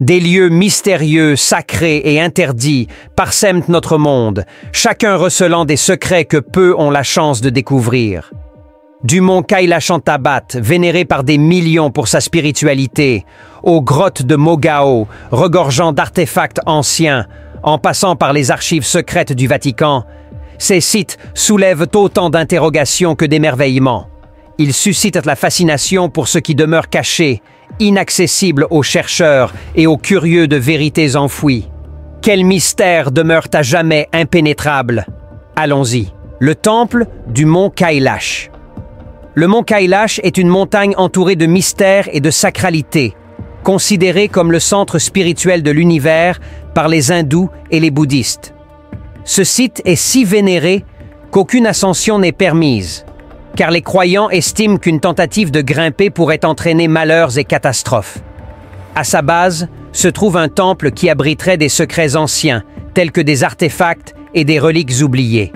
Des lieux mystérieux, sacrés et interdits parsèment notre monde, chacun recelant des secrets que peu ont la chance de découvrir. Du mont Kailashantabat, vénéré par des millions pour sa spiritualité, aux grottes de Mogao, regorgeant d'artefacts anciens, en passant par les archives secrètes du Vatican, ces sites soulèvent autant d'interrogations que d'émerveillements. Ils suscitent la fascination pour ce qui demeure caché, inaccessible aux chercheurs et aux curieux de vérités enfouies. Quels mystères demeurent à jamais impénétrables? Allons-y. Le temple du mont Kailash. Le mont Kailash est une montagne entourée de mystères et de sacralité, considérée comme le centre spirituel de l'univers par les hindous et les bouddhistes. Ce site est si vénéré qu'aucune ascension n'est permise, car les croyants estiment qu'une tentative de grimper pourrait entraîner malheurs et catastrophes. À sa base se trouve un temple qui abriterait des secrets anciens, tels que des artefacts et des reliques oubliées.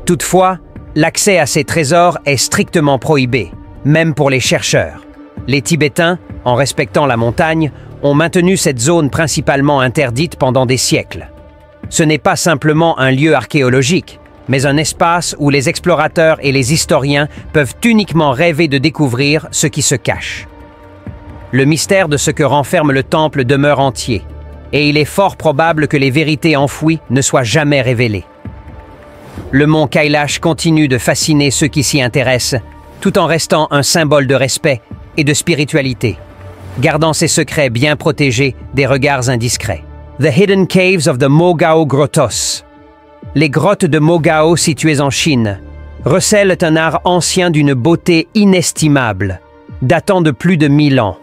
Toutefois, l'accès à ces trésors est strictement prohibé, même pour les chercheurs. Les Tibétains, en respectant la montagne, ont maintenu cette zone principalement interdite pendant des siècles. Ce n'est pas simplement un lieu archéologique, mais un espace où les explorateurs et les historiens peuvent uniquement rêver de découvrir ce qui se cache. Le mystère de ce que renferme le temple demeure entier, et il est fort probable que les vérités enfouies ne soient jamais révélées. Le mont Kailash continue de fasciner ceux qui s'y intéressent, tout en restant un symbole de respect et de spiritualité, gardant ses secrets bien protégés des regards indiscrets. The Hidden Caves of the Mogao Grottos. Les grottes de Mogao situées en Chine recèlent un art ancien d'une beauté inestimable, datant de plus de 1000 ans.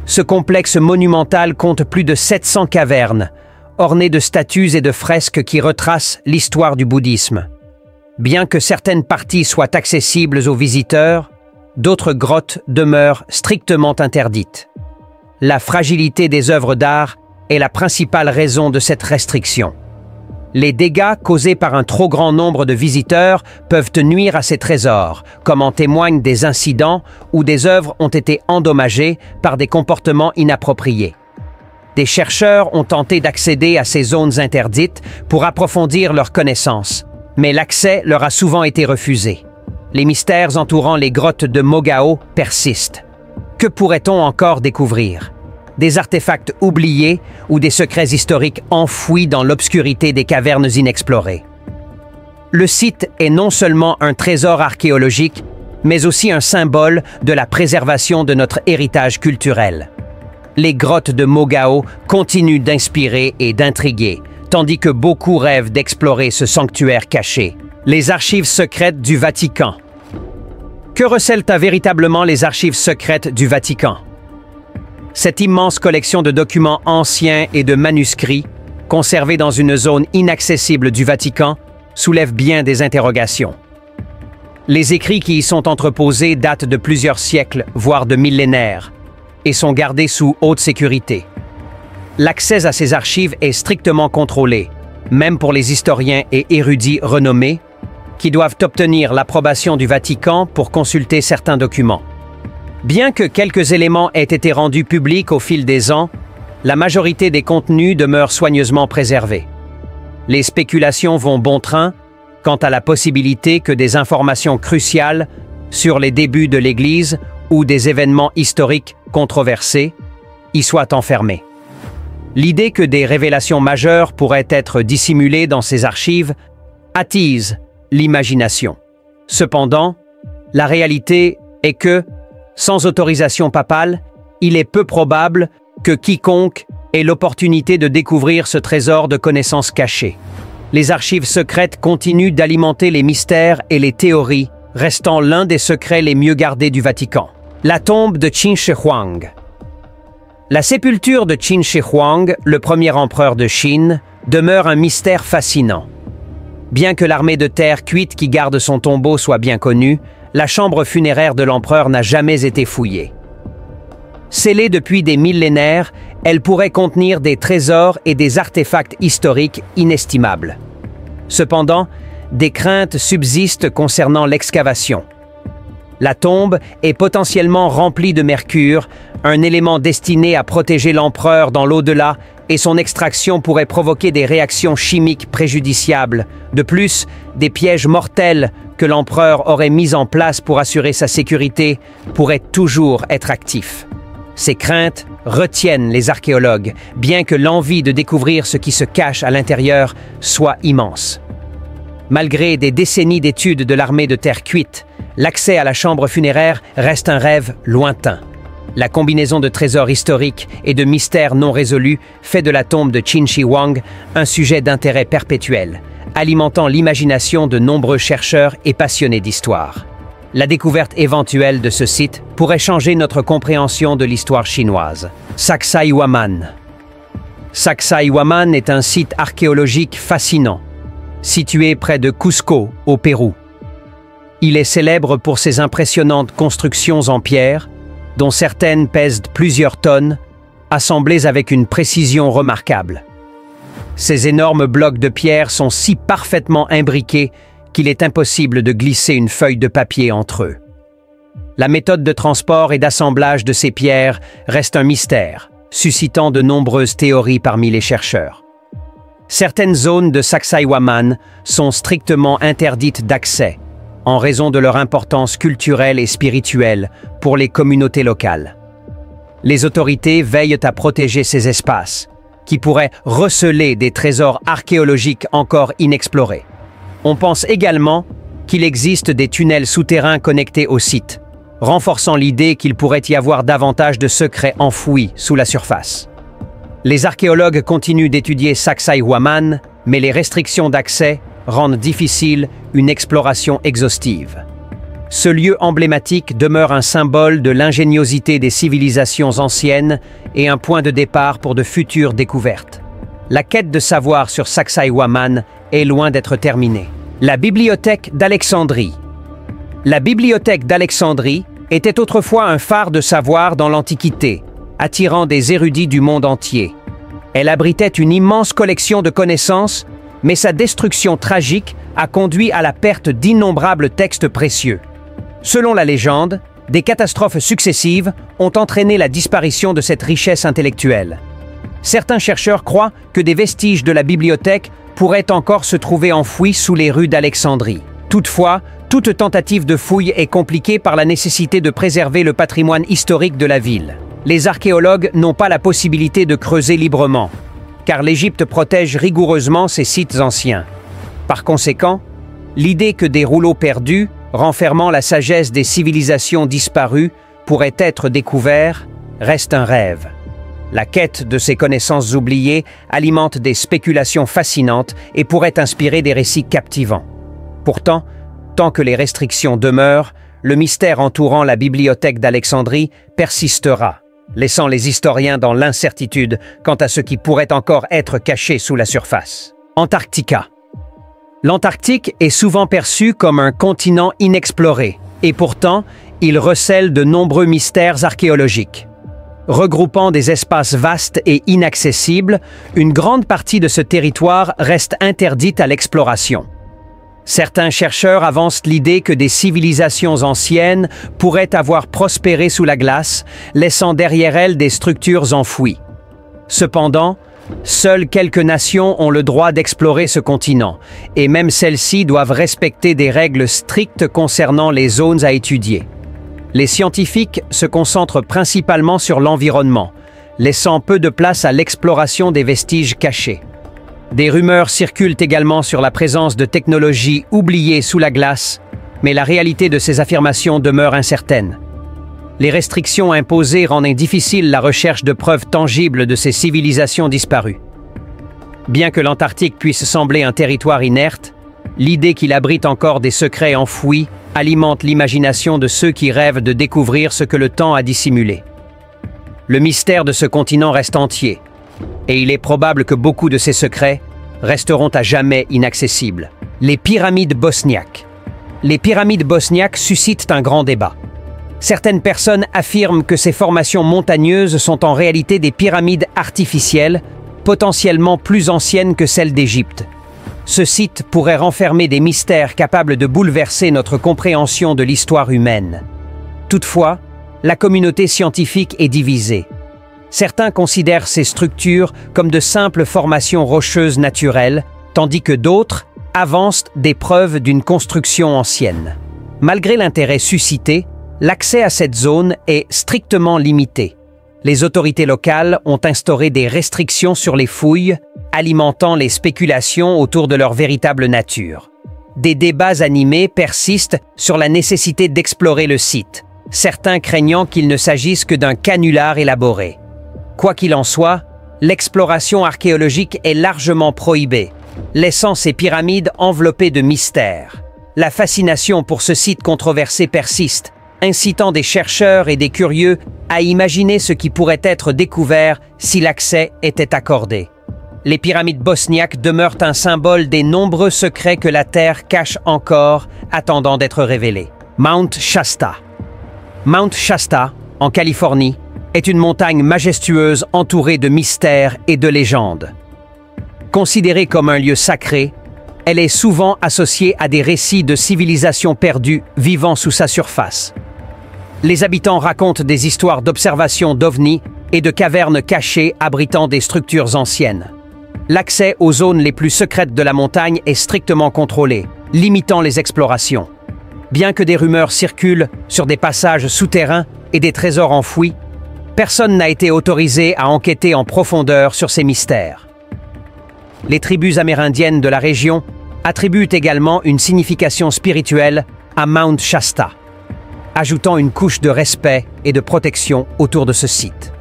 Ce complexe monumental compte plus de 700 cavernes, ornées de statues et de fresques qui retracent l'histoire du bouddhisme. Bien que certaines parties soient accessibles aux visiteurs, d'autres grottes demeurent strictement interdites. La fragilité des œuvres d'art est la principale raison de cette restriction. Les dégâts causés par un trop grand nombre de visiteurs peuvent nuire à ces trésors, comme en témoignent des incidents où des œuvres ont été endommagées par des comportements inappropriés. Des chercheurs ont tenté d'accéder à ces zones interdites pour approfondir leurs connaissances, mais l'accès leur a souvent été refusé. Les mystères entourant les grottes de Mogao persistent. Que pourrait-on encore découvrir? Des artefacts oubliés ou des secrets historiques enfouis dans l'obscurité des cavernes inexplorées. Le site est non seulement un trésor archéologique, mais aussi un symbole de la préservation de notre héritage culturel. Les grottes de Mogao continuent d'inspirer et d'intriguer, tandis que beaucoup rêvent d'explorer ce sanctuaire caché. Les archives secrètes du Vatican. Que recèlent véritablement les archives secrètes du Vatican? Cette immense collection de documents anciens et de manuscrits, conservés dans une zone inaccessible du Vatican, soulève bien des interrogations. Les écrits qui y sont entreposés datent de plusieurs siècles, voire de millénaires, et sont gardés sous haute sécurité. L'accès à ces archives est strictement contrôlé, même pour les historiens et érudits renommés, qui doivent obtenir l'approbation du Vatican pour consulter certains documents. Bien que quelques éléments aient été rendus publics au fil des ans, la majorité des contenus demeurent soigneusement préservés. Les spéculations vont bon train quant à la possibilité que des informations cruciales sur les débuts de l'Église ou des événements historiques controversés y soient enfermées. L'idée que des révélations majeures pourraient être dissimulées dans ces archives attise l'imagination. Cependant, la réalité est que, sans autorisation papale, il est peu probable que quiconque ait l'opportunité de découvrir ce trésor de connaissances cachées. Les archives secrètes continuent d'alimenter les mystères et les théories, restant l'un des secrets les mieux gardés du Vatican. La tombe de Qin Shi Huang. La sépulture de Qin Shi Huang, le premier empereur de Chine, demeure un mystère fascinant. Bien que l'armée de terre cuite qui garde son tombeau soit bien connue, la chambre funéraire de l'empereur n'a jamais été fouillée. Scellée depuis des millénaires, elle pourrait contenir des trésors et des artefacts historiques inestimables. Cependant, des craintes subsistent concernant l'excavation. La tombe est potentiellement remplie de mercure, un élément destiné à protéger l'empereur dans l'au-delà, et son extraction pourrait provoquer des réactions chimiques préjudiciables. De plus, des pièges mortels que l'empereur aurait mis en place pour assurer sa sécurité pourraient toujours être actifs. Ces craintes retiennent les archéologues, bien que l'envie de découvrir ce qui se cache à l'intérieur soit immense. Malgré des décennies d'études de l'armée de terre cuite, l'accès à la chambre funéraire reste un rêve lointain. La combinaison de trésors historiques et de mystères non résolus fait de la tombe de Qin Shi Huang un sujet d'intérêt perpétuel, alimentant l'imagination de nombreux chercheurs et passionnés d'histoire. La découverte éventuelle de ce site pourrait changer notre compréhension de l'histoire chinoise. Sacsayhuaman. Sacsayhuaman est un site archéologique fascinant, situé près de Cusco, au Pérou. Il est célèbre pour ses impressionnantes constructions en pierre, dont certaines pèsent plusieurs tonnes, assemblées avec une précision remarquable. Ces énormes blocs de pierre sont si parfaitement imbriqués qu'il est impossible de glisser une feuille de papier entre eux. La méthode de transport et d'assemblage de ces pierres reste un mystère, suscitant de nombreuses théories parmi les chercheurs. Certaines zones de Sacsayhuaman sont strictement interdites d'accès, en raison de leur importance culturelle et spirituelle pour les communautés locales. Les autorités veillent à protéger ces espaces, qui pourraient receler des trésors archéologiques encore inexplorés. On pense également qu'il existe des tunnels souterrains connectés au site, renforçant l'idée qu'il pourrait y avoir davantage de secrets enfouis sous la surface. Les archéologues continuent d'étudier Sacsayhuaman, mais les restrictions d'accès rendent difficile une exploration exhaustive. Ce lieu emblématique demeure un symbole de l'ingéniosité des civilisations anciennes et un point de départ pour de futures découvertes. La quête de savoir sur Sacsayhuaman est loin d'être terminée. La bibliothèque d'Alexandrie. La bibliothèque d'Alexandrie était autrefois un phare de savoir dans l'Antiquité, attirant des érudits du monde entier. Elle abritait une immense collection de connaissances, mais sa destruction tragique a conduit à la perte d'innombrables textes précieux. Selon la légende, des catastrophes successives ont entraîné la disparition de cette richesse intellectuelle. Certains chercheurs croient que des vestiges de la bibliothèque pourraient encore se trouver enfouis sous les rues d'Alexandrie. Toutefois, toute tentative de fouille est compliquée par la nécessité de préserver le patrimoine historique de la ville. Les archéologues n'ont pas la possibilité de creuser librement, car l'Égypte protège rigoureusement ses sites anciens. Par conséquent, l'idée que des rouleaux perdus, renfermant la sagesse des civilisations disparues, pourraient être découverts reste un rêve. La quête de ces connaissances oubliées alimente des spéculations fascinantes et pourrait inspirer des récits captivants. Pourtant, tant que les restrictions demeurent, le mystère entourant la bibliothèque d'Alexandrie persistera, laissant les historiens dans l'incertitude quant à ce qui pourrait encore être caché sous la surface. Antarctica. L'Antarctique est souvent perçu comme un continent inexploré, et pourtant, il recèle de nombreux mystères archéologiques. Regroupant des espaces vastes et inaccessibles, une grande partie de ce territoire reste interdite à l'exploration. Certains chercheurs avancent l'idée que des civilisations anciennes pourraient avoir prospéré sous la glace, laissant derrière elles des structures enfouies. Cependant, seules quelques nations ont le droit d'explorer ce continent, et même celles-ci doivent respecter des règles strictes concernant les zones à étudier. Les scientifiques se concentrent principalement sur l'environnement, laissant peu de place à l'exploration des vestiges cachés. Des rumeurs circulent également sur la présence de technologies oubliées sous la glace, mais la réalité de ces affirmations demeure incertaine. Les restrictions imposées rendent difficile la recherche de preuves tangibles de ces civilisations disparues. Bien que l'Antarctique puisse sembler un territoire inerte, l'idée qu'il abrite encore des secrets enfouis alimente l'imagination de ceux qui rêvent de découvrir ce que le temps a dissimulé. Le mystère de ce continent reste entier, et il est probable que beaucoup de ces secrets resteront à jamais inaccessibles. Les pyramides bosniaques. Les pyramides bosniaques suscitent un grand débat. Certaines personnes affirment que ces formations montagneuses sont en réalité des pyramides artificielles, potentiellement plus anciennes que celles d'Égypte. Ce site pourrait renfermer des mystères capables de bouleverser notre compréhension de l'histoire humaine. Toutefois, la communauté scientifique est divisée. Certains considèrent ces structures comme de simples formations rocheuses naturelles, tandis que d'autres avancent des preuves d'une construction ancienne. Malgré l'intérêt suscité, l'accès à cette zone est strictement limité. Les autorités locales ont instauré des restrictions sur les fouilles, alimentant les spéculations autour de leur véritable nature. Des débats animés persistent sur la nécessité d'explorer le site, certains craignant qu'il ne s'agisse que d'un canular élaboré. Quoi qu'il en soit, l'exploration archéologique est largement prohibée, laissant ces pyramides enveloppées de mystères. La fascination pour ce site controversé persiste, incitant des chercheurs et des curieux à imaginer ce qui pourrait être découvert si l'accès était accordé. Les pyramides bosniaques demeurent un symbole des nombreux secrets que la Terre cache encore, attendant d'être révélés. Mount Shasta. Mount Shasta, en Californie, est une montagne majestueuse entourée de mystères et de légendes. Considérée comme un lieu sacré, elle est souvent associée à des récits de civilisations perdues vivant sous sa surface. Les habitants racontent des histoires d'observations d'ovnis et de cavernes cachées abritant des structures anciennes. L'accès aux zones les plus secrètes de la montagne est strictement contrôlé, limitant les explorations. Bien que des rumeurs circulent sur des passages souterrains et des trésors enfouis, personne n'a été autorisé à enquêter en profondeur sur ces mystères. Les tribus amérindiennes de la région attribuent également une signification spirituelle à Mount Shasta, ajoutant une couche de respect et de protection autour de ce site.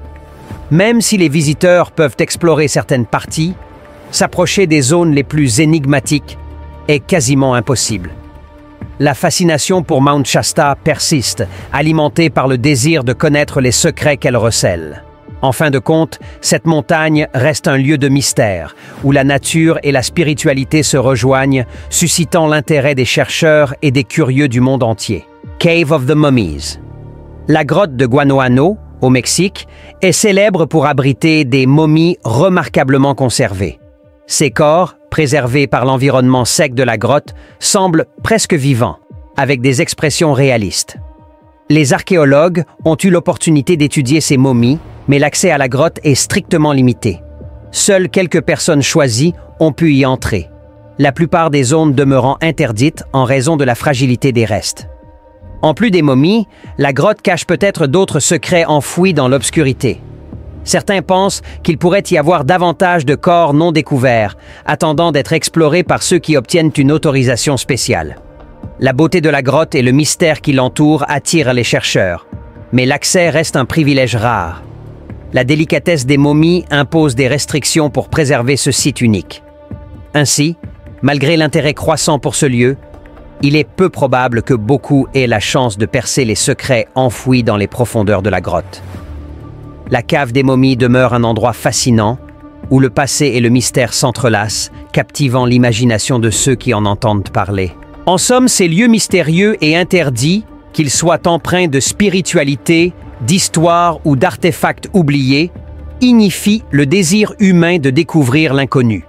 Même si les visiteurs peuvent explorer certaines parties, s'approcher des zones les plus énigmatiques est quasiment impossible. La fascination pour Mount Shasta persiste, alimentée par le désir de connaître les secrets qu'elle recèle. En fin de compte, cette montagne reste un lieu de mystère, où la nature et la spiritualité se rejoignent, suscitant l'intérêt des chercheurs et des curieux du monde entier. Cave of the Mummies. La grotte de Guanoano, au Mexique, est célèbre pour abriter des momies remarquablement conservées. Ces corps, préservés par l'environnement sec de la grotte, semblent presque vivants, avec des expressions réalistes. Les archéologues ont eu l'opportunité d'étudier ces momies, mais l'accès à la grotte est strictement limité. Seules quelques personnes choisies ont pu y entrer, la plupart des zones demeurant interdites en raison de la fragilité des restes. En plus des momies, la grotte cache peut-être d'autres secrets enfouis dans l'obscurité. Certains pensent qu'il pourrait y avoir davantage de corps non découverts, attendant d'être explorés par ceux qui obtiennent une autorisation spéciale. La beauté de la grotte et le mystère qui l'entoure attirent les chercheurs, mais l'accès reste un privilège rare. La délicatesse des momies impose des restrictions pour préserver ce site unique. Ainsi, malgré l'intérêt croissant pour ce lieu, il est peu probable que beaucoup aient la chance de percer les secrets enfouis dans les profondeurs de la grotte. La cave des momies demeure un endroit fascinant, où le passé et le mystère s'entrelacent, captivant l'imagination de ceux qui en entendent parler. En somme, ces lieux mystérieux et interdits, qu'ils soient empreints de spiritualité, d'histoire ou d'artefacts oubliés, ignifient le désir humain de découvrir l'inconnu.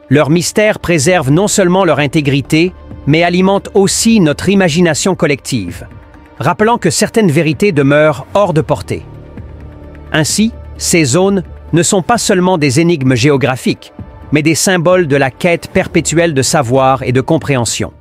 Leur mystère préserve non seulement leur intégrité, mais alimente aussi notre imagination collective, rappelant que certaines vérités demeurent hors de portée. Ainsi, ces zones ne sont pas seulement des énigmes géographiques, mais des symboles de la quête perpétuelle de savoir et de compréhension.